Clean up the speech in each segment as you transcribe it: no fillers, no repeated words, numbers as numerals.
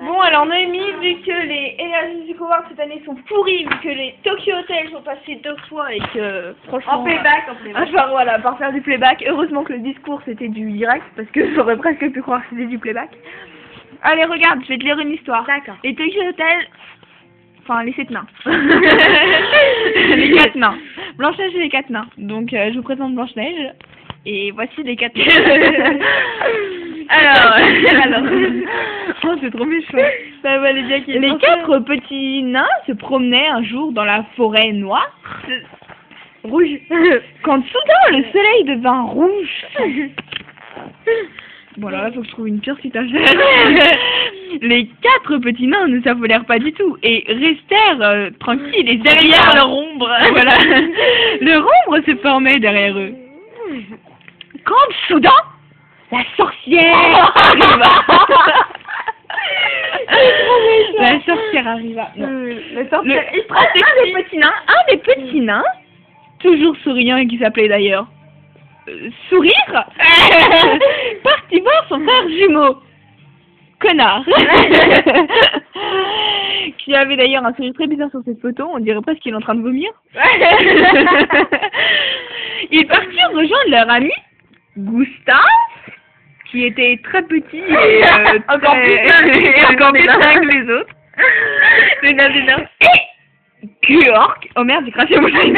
Bon, alors Noémie, vu que les Energy Music Awards cette année sont pourris, vu que les Tokyo Hotel sont passés 2 fois et que franchement... En playback. Enfin voilà, par faire du playback, heureusement que le discours c'était du direct, parce que j'aurais presque pu croire que c'était du playback. Allez, regarde, je vais te lire une histoire. D'accord. Les Tokyo Hotel... Enfin, les 7 nains. Les 4 nains. Blanche-Neige et les 4 nains. Donc, je vous présente Blanche-Neige. Et voici les 4 nains. Alors... Oh, c'est trop méchant. Ça valait bien qu'il y ait Les 4 petits nains se promenaient un jour dans la forêt noire. rouge. Quand soudain, le soleil devint rouge. Voilà, il faut que je trouve une pire citation. Les 4 petits nains ne s'affolèrent pas du tout et restèrent tranquilles et derrière leur ombre. Voilà. Leur ombre se formait derrière eux. Quand soudain, la sorcière arriva. La sorcière arriva. Un des petits nains, toujours souriant et qui s'appelait d'ailleurs Sourire, parti voir son frère jumeau, Connard, qui avait d'ailleurs un sourire très bizarre sur cette photo, on dirait presque qu'il est en train de vomir. Ils partirent rejoindre leur ami, Gustave, qui était très petit et encore plus que les autres. Et Georg, oh merde, j'ai craché mon chien.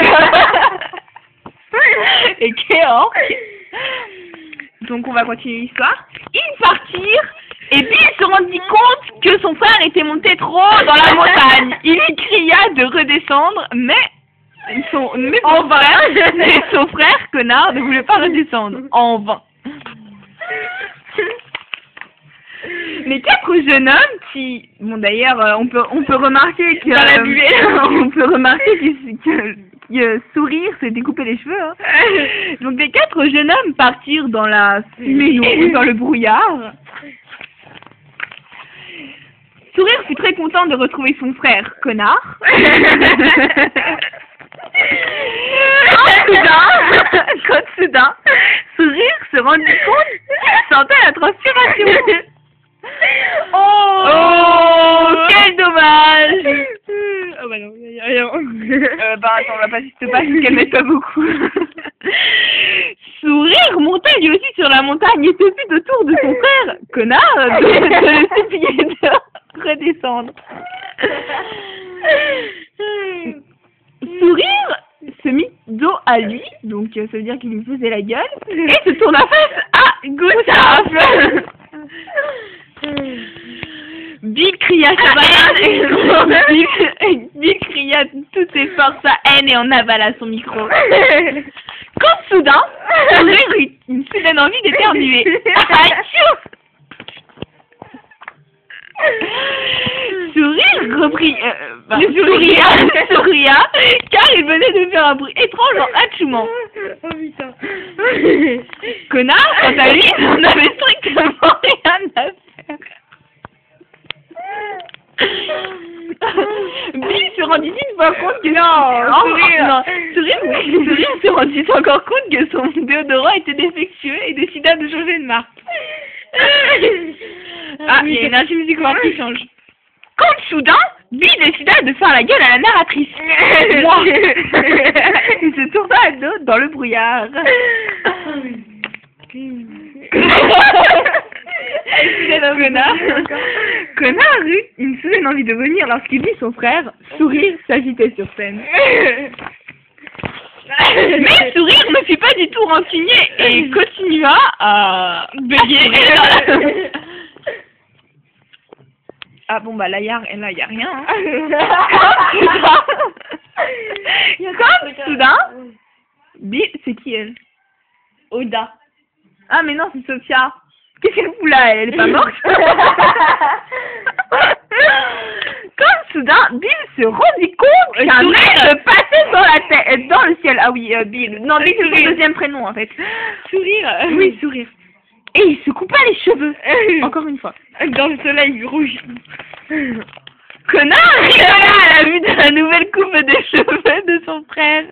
Et Georg, donc on va continuer l'histoire. Ils partirent et Bill se rendit compte que son frère était monté trop haut dans la montagne. Il lui cria de redescendre, mais son frère, Connard, ne voulait pas redescendre. En vain. Les 4 jeunes hommes qui, bon d'ailleurs, on peut remarquer que dans la buée, on peut remarquer que Sourire s'est découpé les cheveux. Hein. Donc les 4 jeunes hommes partirent dans la fumée ou dans le brouillard. Sourire fut très content de retrouver son frère, Connard. Quand soudain, Sourire se rendit compte qu'il sentait la transpiration. Oh, quel dommage! Oh bah non, il y a rien. Bah attends, on va pas juste pas parce qu'elle m'aide pas beaucoup. Sourire monta lui aussi sur la montagne et se fit autour de son frère, Connard, de le supplier de redescendre. Sourire se mit dos à lui, donc ça veut dire qu'il lui faisait la gueule, et se tourna face à Gustave. Bill cria sa banane et Bill cria de toutes ses forces sa haine et en avala son micro. Quand soudain, Sourire eut une soudaine envie d'éternuer. Sourire reprit, souria, car il venait de faire un bruit étrange en atchoumant. Oh putain. Connard, quant à lui, n'avait strictement rien à faire. Bill se rendit une fois compte que Sourire se rendit encore compte que son déodorant était défectueux et décida de changer de marque. Ah, il y a une Energy Music Awards qui change. Quand soudain, Bill décida de faire la gueule à la narratrice. Moi. Il se tourna à dos dans le brouillard. Connard eut une soudaine envie de venir lorsqu'il vit son frère Sourire s'agiter sur scène. Mais Sourire ne fut pas du tout rancunier et continua à bégayer. Ah bon bah là y a rien. Hein. Comme soudain, Bill, c'est qui elle? Oda. Ah mais non, c'est Sophia. Qu'est-ce qu'elle fout là? Elle est pas morte? Comme soudain, Bill se rendit compte qu'un mec passait dans le ciel. Ah oui, Bill. Non, Bill c'est son deuxième prénom en fait. Sourire. Oui, Sourire. Et il se coupa les cheveux. Encore une fois. Dans le soleil rouge. Connard rigola à la vue de la nouvelle coupe des cheveux de son frère.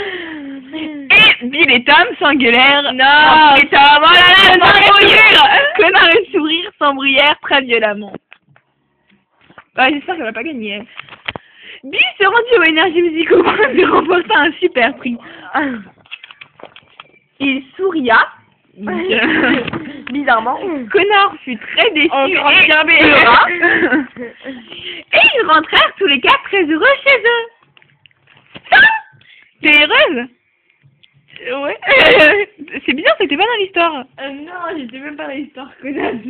Et Bill et Tom s'engueulèrent. Non, et Tom, oh là là, s'embrouillèrent. Connard et Sourire s'embrouillèrent très violemment. Ouais, j'espère qu'elle va pas gagner. Elle. Bill se rendit au Energy Music au point de remporter un super prix. Il souria. Bizarrement. Connor fut très déçu Encore et bien pleura. Et ils rentrèrent tous les quatre très heureux chez eux. Ça, t'es heureuse? Ouais. C'est bizarre, c'était pas dans l'histoire. Non, j'étais même pas dans l'histoire, connasse.